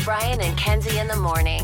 Brian and Kenzie in the morning.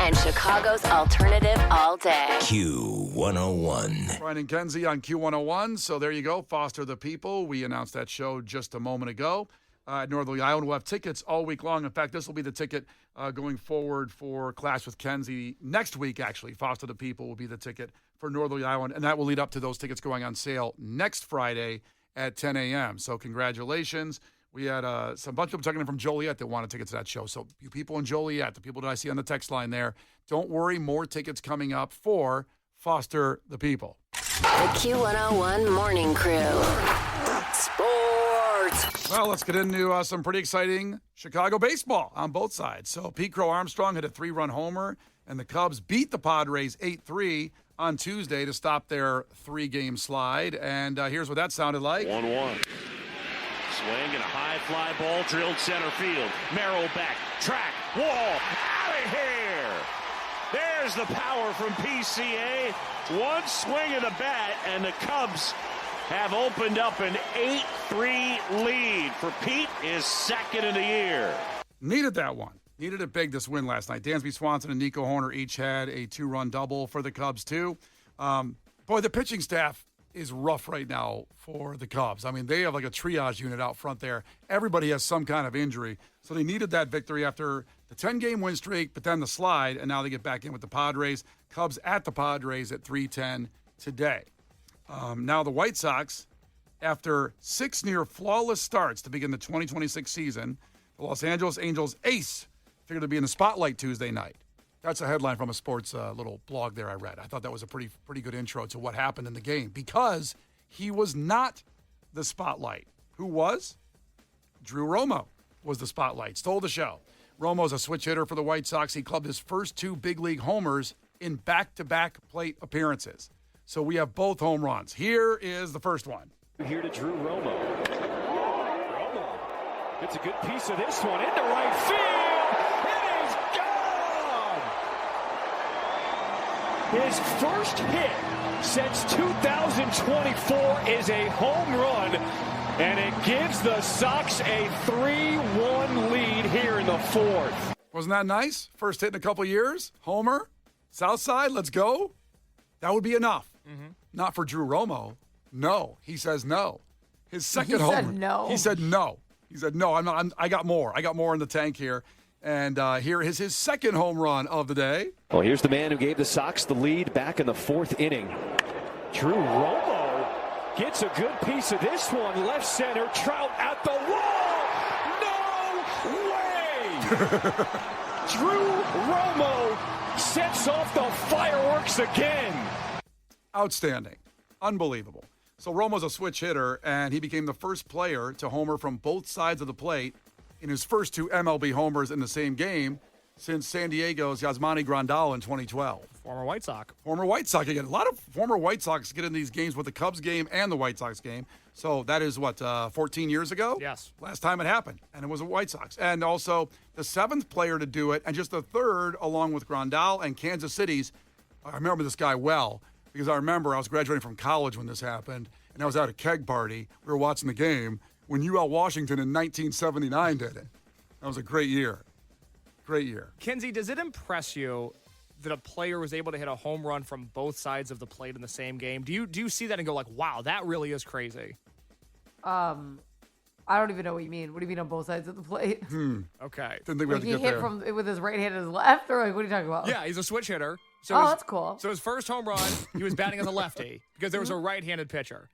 And Chicago's alternative all day. Q101. Brian and Kenzie on Q101. So there you go. Foster the People. We announced that show just a moment ago. At Northerly Island, we'll have tickets all week long. In fact, this will be the ticket going forward for Klash with Kenzie. Next week, actually, Foster the People will be the ticket for Northerly Island. And that will lead up to those tickets going on sale next Friday at 10 a.m. So congratulations. We had some bunch of people checking in from Joliet that wanted tickets to that show. So you people in Joliet, the people that I see on the text line there, don't worry, more tickets coming up for Foster the People. The Q101 Morning Crew. Sports. Well, let's get into some pretty exciting Chicago baseball on both sides. So Pete Crow Armstrong hit a 3-run homer, and the Cubs beat the Padres 8-3 on Tuesday to stop their 3-game slide. And here's what that sounded like. 1-1. Swing and a high fly ball drilled center field. Merrill back, track, wall, out of here. There's the power from PCA. One swing of the bat, and the Cubs have opened up an 8-3 lead for Pete, his second of the year. Needed that one. Needed it big this win last night. Dansby Swanson and Nico Hoerner each had a 2-run double for the Cubs, too. Boy, the pitching staff is rough right now for the Cubs. I mean, they have like a triage unit out front there. Everybody has some kind of injury. So they needed that victory after the 10-game win streak, but then the slide, and now they get back in with the Padres. Cubs at the Padres at 3:10 today. Now the White Sox, after 6 near-flawless starts to begin the 2026 season, the Los Angeles Angels ace figured to be in the spotlight Tuesday night. That's a headline from a sports little blog there I read. I thought that was a pretty good intro to what happened in the game because he was not the spotlight. Who was? Drew Romo was the spotlight. Stole the show. Romo's a switch hitter for the White Sox. He clubbed his first 2 big league homers in back-to-back plate appearances. So we have both home runs. Here is the first one. Here to Drew Romo. Romo gets a good piece of this one into right field. It is gone! His first hit since 2024 is a home run, and it gives the Sox a 3-1 lead here in the fourth. Wasn't that nice? First hit in a couple years. Homer, South Side, let's go. That would be enough. Mm-hmm. Not for Drew Romo. No, he says no. His second homer. Said no. He said no. He said no. I got more. I got more in the tank here. And here is his second home run of the day. Well, here's the man who gave the Sox the lead back in the 4th inning. Drew Romo gets a good piece of this one. Left center, Trout at the wall. No way! Drew Romo sets off the fireworks again. Outstanding. Unbelievable. So Romo's a switch hitter, and he became the first player to homer from both sides of the plate in his first 2 MLB homers in the same game since San Diego's Yasmani Grandal in 2012. Former White Sox. Former White Sox again. A lot of former White Sox get in these games with the Cubs game and the White Sox game. So that is, 14 years ago? Yes. Last time it happened, and it was a White Sox. And also the 7th player to do it, and just the 3rd, along with Grandal and Kansas City's. I remember this guy well, because I remember I was graduating from college when this happened, and I was at a keg party. We were watching the game when UL Washington in 1979 did it. That was a great year. Great year. Kenzie, does it impress you that a player was able to hit a home run from both sides of the plate in the same game? Do you see that and go like, wow, that really is crazy? I don't even know what you mean. What do you mean on both sides of the plate? Okay. Like Didn't think we had to he get hit there. with his right hand and his left, or like what are you talking about? Yeah, he's a switch hitter. So That's cool. So his first home run, he was batting as a lefty because there was a right-handed pitcher.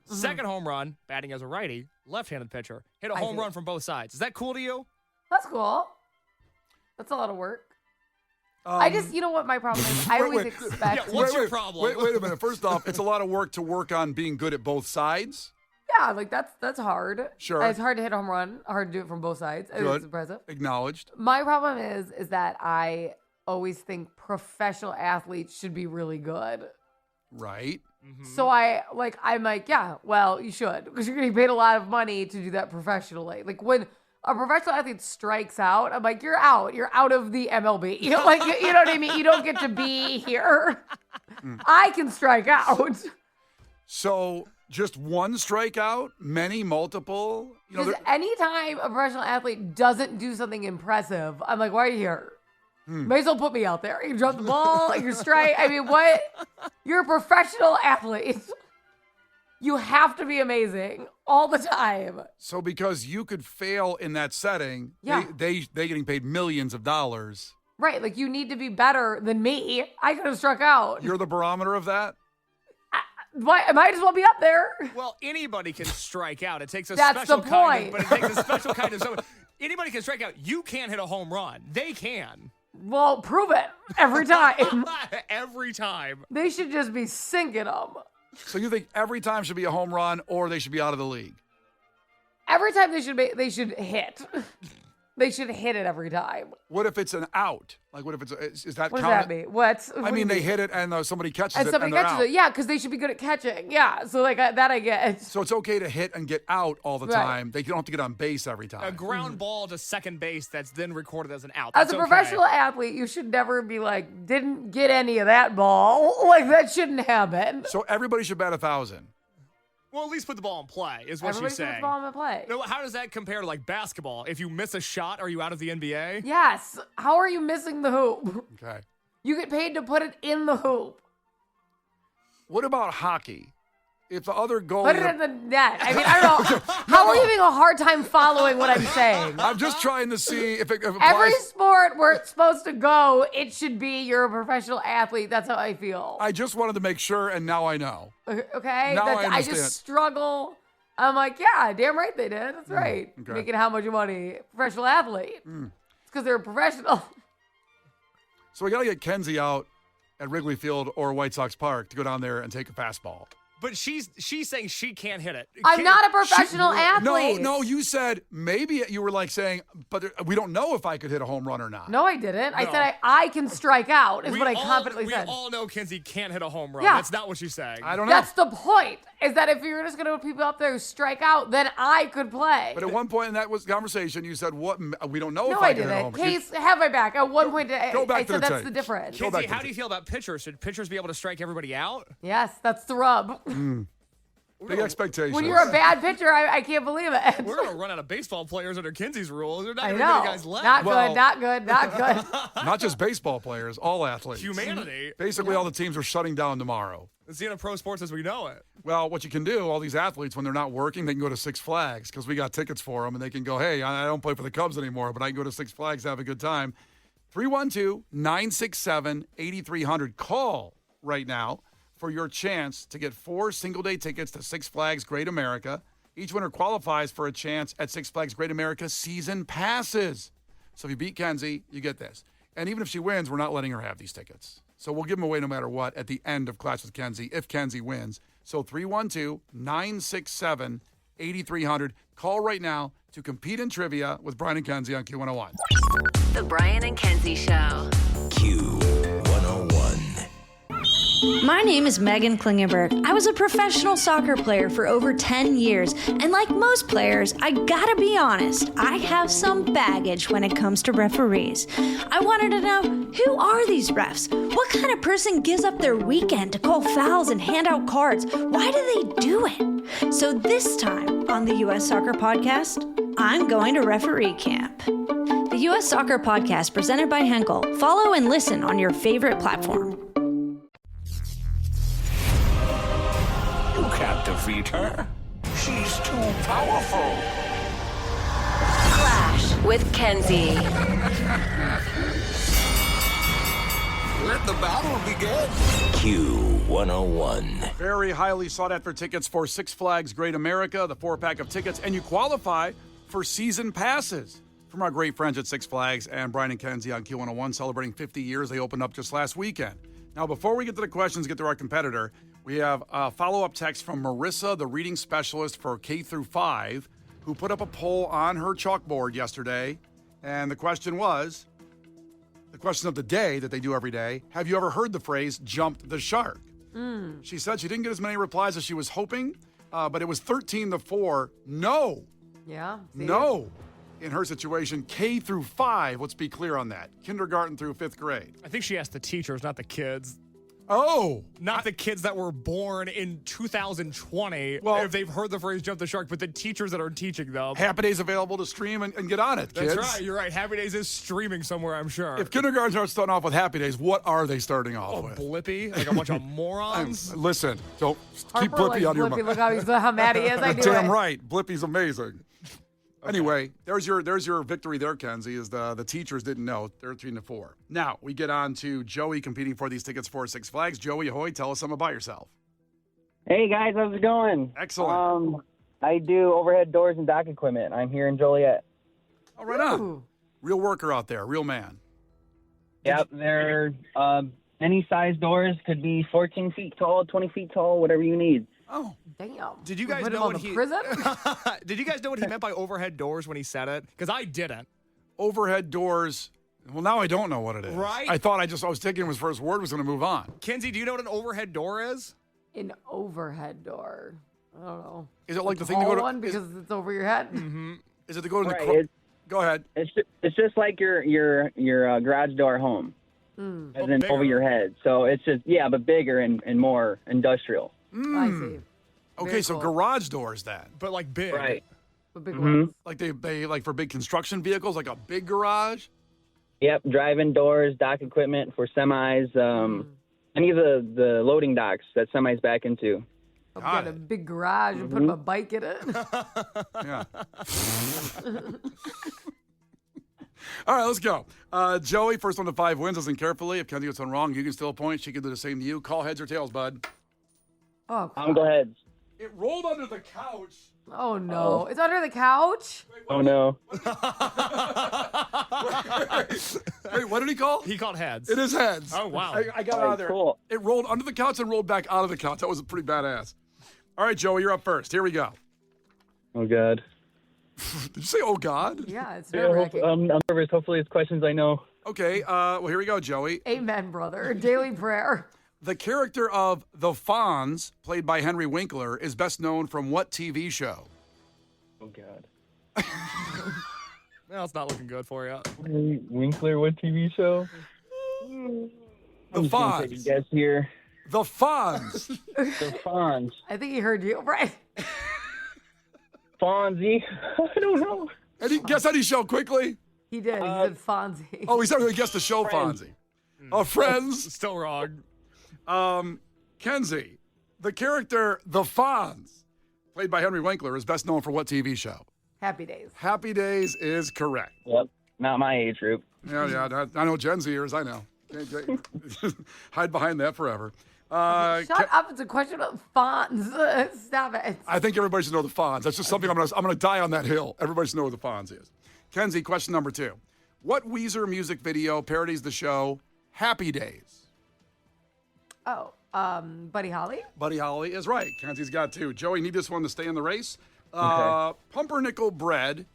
Second home run, batting as a righty, left-handed pitcher, hit a home run from both sides. Is that cool to you? That's cool. That's a lot of work. I just, you know what my problem is? I always expect. Yeah, what's your problem? Wait a minute. First off, it's a lot of work to work on being good at both sides. Yeah, like that's hard. Sure. It's hard to hit a home run. Hard to do it from both sides. Good. It's impressive. Acknowledged. My problem is that I always think professional athletes should be really good. Right. So I'm like, yeah, well, you should, because you're getting paid a lot of money to do that professionally. Like when a professional athlete strikes out, I'm like, you're out of the MLB. You know, like, you know what I mean? You don't get to be here. I can strike out. So Just one strikeout? Many, multiple? Because anytime a professional athlete doesn't do something impressive, I'm like, why are you here? May as well put me out there. You can drop the ball, you can strike. I mean, what? You're a professional athlete. You have to be amazing all the time. So because you could fail in that setting, they getting paid millions of dollars. Right, like you need to be better than me. I could have struck out. You're the barometer of that? I might as well be up there. Well, anybody can strike out. It takes a That's special the kind point. of, but it takes a special kind of. So anybody can strike out. You can't hit a home run. They can. Well, prove it every time. Every time. They should just be sinking them. So you think every time should be a home run or they should be out of the league? Every time they should hit. They should hit it every time. What if it's an out? Like, what if it's is that What does count? that mean? What? I mean, they hit it and somebody catches And it somebody and they're catches out. it. Yeah, because they should be good at catching. Yeah, so like that I get. So it's okay to hit and get out all the Right. time. They don't have to get on base every A time. ground ball to second base that's then recorded as an out. As That's a okay. professional athlete, you should never be like, didn't get any of that ball. Like, that shouldn't happen. So everybody should bat 1,000. Well, at least put the ball in play, is what Everybody she's puts saying. the ball in the play. No, how does that compare to like basketball? If you miss a shot, are you out of the NBA? Yes. How are you missing the hoop? Okay. You get paid to put it in the hoop. What about hockey? If the other goal, Put it in the net. I mean, I don't know. How are you having a hard time following what I'm saying? I'm just trying to see if it applies. Every sport where it's supposed to go, it should be you're a professional athlete. That's how I feel. I just wanted to make sure, and now I know. Okay? Now I I understand. just struggle. I'm like, yeah, damn right they did. That's right. okay. Making how much money? Professional athlete. It's because they're a professional. So we got to get Kenzie out at Wrigley Field or White Sox Park to go down there and take a fastball. But she's saying she can't hit it. I'm not a professional athlete. No, you said maybe you were like saying, but we don't know if I could hit a home run or not. No, I didn't. I No. said I can strike out, is We what I all- confidently said. We all know Kenzie can't hit a home run. Yeah. That's not what she's saying. I don't know. That's the point, is that if you're just going to put people up there who strike out, then I could play. But at one point in that conversation, you said, "What? We don't know No, if I I can hit a home didn't. run." Case, have my back. At one point, Go back I to said the that's tape. the difference. Go back Kenzie, to how the do you feel about pitchers? Should pitchers be able to strike everybody out? Yes, that's the rub. Big expectations. When you're a bad pitcher, I can't believe it. We're gonna run out of baseball players under Kenzie's rules. There's not I gonna be know. many guys left. Not Well- good, not good, not good. Not just baseball players, all athletes. Humanity. Basically, all the teams are shutting down tomorrow. It's the end of pro sports as we know it. Well, what you can do, all these athletes, when they're not working, they can go to Six Flags because we got tickets for them, and they can go, hey, I don't play for the Cubs anymore, but I can go to Six Flags, have a good time. 312-967-8300. Call right now for your chance to get 4 single-day tickets to Six Flags Great America. Each winner qualifies for a chance at Six Flags Great America season passes. So if you beat Kenzie, you get this. And even if she wins, we're not letting her have these tickets. So we'll give them away no matter what at the end of Clash with Kenzie if Kenzie wins. So 312-967-8300. Call right now to compete in trivia with Brian and Kenzie on Q101. The Brian and Kenzie Show. Q101. My name is Megan Klingenberg. I was a professional soccer player for over 10 years, and like most players, I gotta be honest, I have some baggage when it comes to referees. I wanted to know, who are these refs? What kind of person gives up their weekend to call fouls and hand out cards? Why do they do it? So this time on the U.S. Soccer Podcast, I'm going to referee camp. The U.S. Soccer Podcast presented by Henkel. Follow and listen on your favorite platform. You can't defeat her. She's too powerful. Clash with Kenzie. Let the battle begin. Q101. Very highly sought after tickets for Six Flags Great America, the 4-pack of tickets, and you qualify for season passes from our great friends at Six Flags and Brian and Kenzie on Q101 celebrating 50 years. They opened up just last weekend. Now, before we get to the questions, get to our competitor, we have a follow-up text from Marissa, the reading specialist for K through 5, who put up a poll on her chalkboard yesterday. And the question was, the question of the day that they do every day, have you ever heard the phrase, jumped the shark? She said she didn't get as many replies as she was hoping, but it was 13-4. No. Yeah. see? No. In her situation, K through 5, let's be clear on that. Kindergarten through 5th grade. I think she asked the teachers, not the kids. Oh. Not the kids that were born in 2020, Well- if they've heard the phrase jump the shark, but the teachers that are teaching them. Happy Days available to stream and get on it, kids. That's right. You're right. Happy Days is streaming somewhere, I'm sure. If kindergartens aren't starting off with Happy Days, what are they starting off with? Blippy, like a bunch of morons. Listen, don't keep Harper Blippy likes out of your Blippy. mouth. Look how mad he is. I knew Damn it. right. Blippy's amazing. Anyway, there's your victory there, Kenzie, is the teachers didn't know, 13-4. Now, we get on to Joey competing for these tickets for Six Flags. Joey, ahoy, tell us something about yourself. Hey guys, how's it going? Excellent. I do overhead doors and dock equipment. I'm here in Joliet. All right on. Ooh. Real worker out there, real man. Yep, they're any size doors, could be 14 feet tall, 20 feet tall, whatever you need. Oh. Damn. Did you We guys put him know on what the he prison? Did you guys know what he meant by overhead doors when he said it? Because I didn't. Overhead doors. Well, now I don't know what it is. Right? I was thinking his first word was going to move on. Kenzie, do you know what an overhead door is? An overhead door. I don't know. Is it like the thing Tall to go to? one because it's over your head. Is it to go to Right, the? Go ahead. It's just like your garage door home, as in bigger. over your head. So it's just but bigger and more industrial. I see. Okay, Very so cool. garage doors then. But like big. Right. But big ones. Like they like for big construction vehicles, like a big garage. Yep, driving doors, dock equipment for semis, any of the loading docks that semis back into. I've Got got a it. big garage and put my bike in it. Yeah. All right, let's go. Joey, first one to 5 wins. Listen carefully. If Kenzie gets one wrong, you can still point. She can do the same to you. Call heads or tails, bud. Oh, I'm go ahead. It rolled under the couch. oh no. It's under the couch? Oh no. Wait, what did he call? He called heads. It is heads. Oh, wow. I got out of there. Cool. It rolled under the couch and rolled back out of the couch. That was pretty badass. All right, Joey, you're up first. Here we go. Oh god. Did you say, oh, God? Yeah, it's Yeah, nerve-wracking. I'm nervous. Hopefully it's questions I know. Okay, well, here we go, Joey. Amen, brother. Daily prayer. The character of the Fonz, played by Henry Winkler, is best known from what TV show? Oh god. Well, it's not looking good for you. Winkler, what TV show? The I'm just gonna take a Fonz. guess here. The Fonz. The Fonz. I think he heard you. Right. Fonzie. I don't know. Guess any show quickly? He did. He said Fonzie. Oh, he said he guessed the show Friends. Fonzie. Oh, Friends. Still wrong. Kenzie, the character the Fonz, played by Henry Winkler, is best known for what TV show? Happy days. Happy Days is correct. Yep. Not my age group. Yeah, I know Gen Zers, I know. Can't hide behind that forever. Shut up. It's a question of fonts. Stop it. I think everybody should know the Fonz. That's just something I'm gonna die on that hill. Everybody should know who the Fonz is. Kenzie, question number 2. What Weezer music video parodies the show Happy Days? Oh, Buddy Holly? Buddy Holly is right. Kenzie's got 2. Joey, need this one to stay in the race. Okay. Pumpernickel bread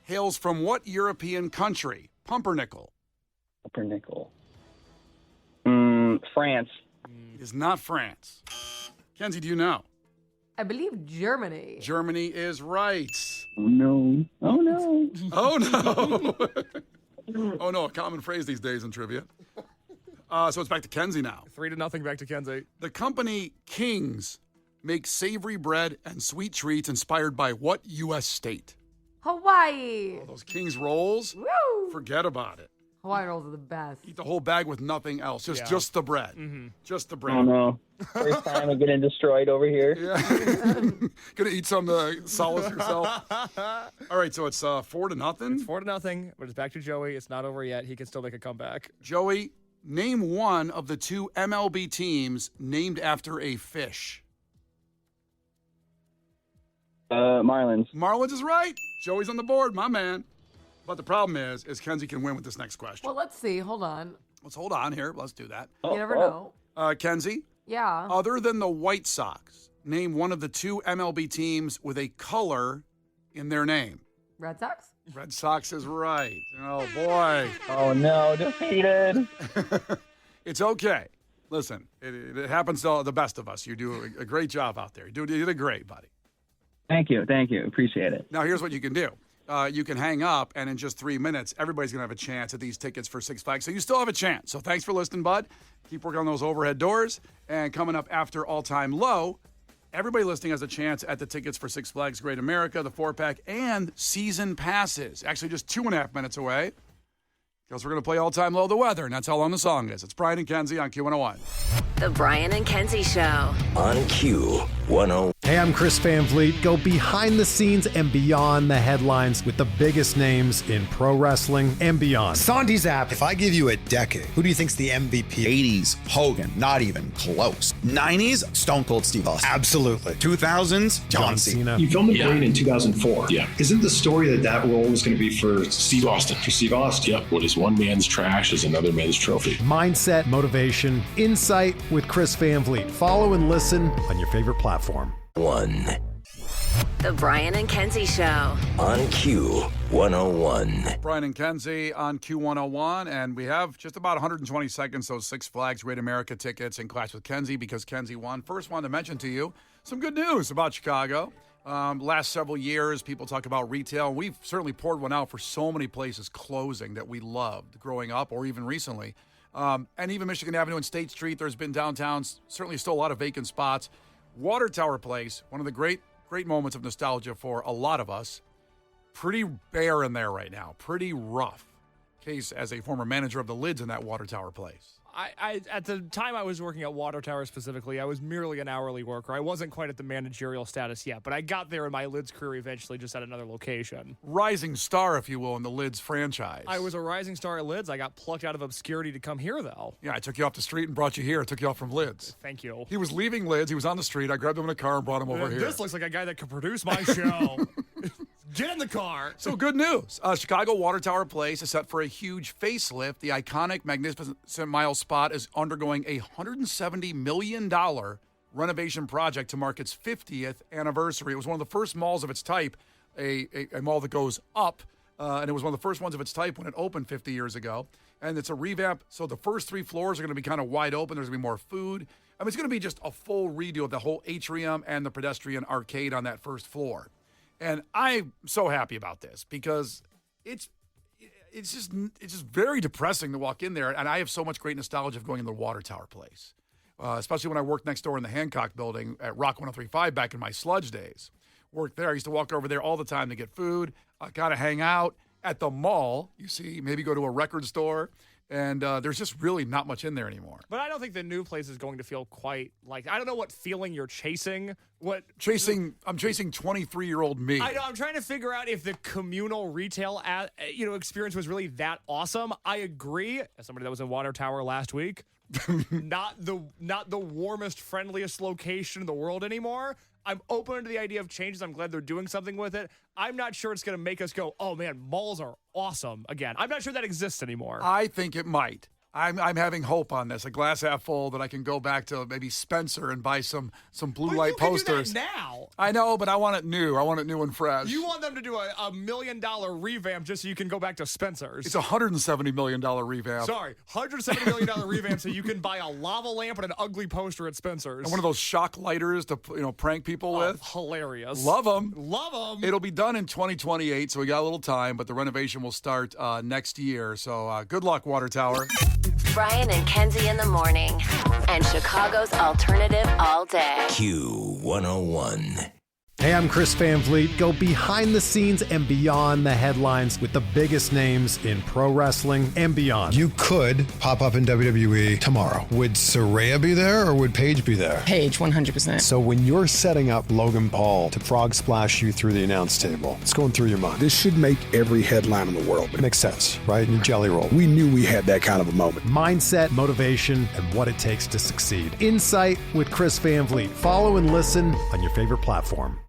hails from what European country? Pumpernickel Pumpernickel. France. is not France. Kenzie, do you know? I believe Germany. Germany is right. Oh no. Oh no. Oh, no. Oh, no, a common phrase these days in trivia. So it's back to Kenzie now. 3-0 back to Kenzie. The company King's makes savory bread and sweet treats inspired by what U.S. state? Hawaii. Those King's rolls, Woo! forget about it. Hawaiian rolls are the best. Eat the whole bag with nothing else, just the bread. Just the bread. Oh no. First time I'm getting destroyed over here. Yeah. Gonna eat some solace yourself. All right, so it's 4-0. 4-0, but it's back to Joey. It's not over yet. He can still make a comeback. Joey, name one of the 2 MLB teams named after a fish. Marlins. Marlins is right. Joey's on the board, my man. But the problem is Kenzie can win with this next question. Well, let's see. Hold on. Let's hold on here. Let's do that. You never know. Kenzie, Yeah. other than the White Sox, name one of the 2 MLB teams with a color in their name. Red Sox? Red Sox is right. Oh, boy. Oh no, defeated. It's okay. Listen, it happens to the best of us. You do a great job out there. You did great, buddy. Thank you. Appreciate it. Now, here's what you can do. you can hang up, and in just 3 minutes, everybody's going to have a chance at these tickets for Six Flags. So you still have a chance. So thanks for listening, bud. Keep working on those overhead doors. And coming up after All Time Low, everybody listening has a chance at the tickets for Six Flags Great America, the 4-pack, and season passes. Actually, just 2.5 minutes away. Because we're going to play All Time Low, the weather, and that's how long the song is. It's Brian and Kenzie on Q101. The Brian and Kenzie Show. On Q101. Hey, I'm Chris Van Vliet. Go behind the scenes and beyond the headlines with the biggest names in pro wrestling and beyond. Sandy's app. If I give you a decade, who do you think's the MVP? 80s, Hogan, not even close. 90s, Stone Cold Steve Austin. Absolutely. 2000s, John Cena. You filmed The Brain in 2004. Yeah. Isn't the story that role was going to be for Steve Austin? For Steve Austin. Yep. What is one man's trash is another man's trophy. Mindset, motivation, insight with Chris Van Vliet. Follow and listen on your favorite platform. The Brian and Kenzie Show. On Q101. Brian and Kenzie on Q101, and we have just about 120 seconds, those Six Flags Great America tickets and Klash with Kenzie because Kenzie won. First, wanted to mention to you some good news about Chicago. Last several years, people talk about retail. We've certainly poured one out for so many places closing that we loved growing up or even recently. And even Michigan Avenue and State Street, there's been downtowns, certainly still a lot of vacant spots. Water Tower Place, one of the great moments of nostalgia for a lot of us. Pretty bare in there right now, pretty rough. Case as a former manager of the Lids in that Water Tower Place. I at the time I was working at Water Tower specifically, I was merely an hourly worker. I wasn't quite at the managerial status yet, but I got there in my Lids career eventually just at another location. Rising star, if you will, in the Lids franchise. I was a rising star at Lids. I got plucked out of obscurity to come here, though. Yeah, I took you off the street and brought you here. I took you off from Lids. Thank you. He was leaving Lids. He was on the street. I grabbed him in a car and brought him over here. This looks like a guy that could produce my show. Get in the car. So good news. Chicago Water Tower Place is set for a huge facelift. The iconic Magnificent Mile spot is undergoing a $170 million renovation project to mark its 50th anniversary. It was one of the first malls of its type, a mall that goes up, and it was one of the first ones of its type when it opened 50 years ago. And it's a revamp, so the first 3 floors are going to be kind of wide open. There's going to be more food. I mean, it's going to be just a full redo of the whole atrium and the pedestrian arcade on that first floor. And I'm so happy about this because it's just very depressing to walk in there. And I have so much great nostalgia of going in the Water Tower Place, especially when I worked next door in the Hancock building at Rock 103.5 back in my sludge days. Worked there. I used to walk over there all the time to get food, kind of hang out at the mall. You see, maybe go to a record store. And there's just really not much in there anymore. But I don't think the new place is going to feel quite like, I don't know what feeling you're chasing. I'm chasing 23-year-old me. I know. I'm trying to figure out if the communal retail experience was really that awesome. I agree. As somebody that was in Water Tower last week, not the warmest, friendliest location in the world anymore. I'm open to the idea of changes. I'm glad they're doing something with it. I'm not sure it's going to make us go, oh, man, malls are awesome again. I'm not sure that exists anymore. I think it might. I'm having hope on this, a glass half full that I can go back to maybe Spencer and buy some blue light posters. Do that now. I know, but I want it new. I want it new and fresh. You want them to do a $1 million revamp just so you can go back to Spencer's. It's a $170 million revamp. Sorry, $170 million revamp so you can buy a lava lamp and an ugly poster at Spencer's. And one of those shock lighters to prank people with. Hilarious. Love them. Love them. It'll be done in 2028, so we got a little time, but the renovation will start next year. So good luck, Water Tower. Brian and Kenzie in the morning. And Chicago's alternative all day. Q101. Hey, I'm Chris Van Vliet. Go behind the scenes and beyond the headlines with the biggest names in pro wrestling and beyond. You could pop up in WWE tomorrow. Would Saraya be there or would Paige be there? Paige, 100%. So when you're setting up Logan Paul to frog splash you through the announce table, what's going through your mind? This should make every headline in the world. It makes sense, right? In Jelly Roll. We knew we had that kind of a moment. Mindset, motivation, and what it takes to succeed. Insight with Chris Van Vliet. Follow and listen on your favorite platform.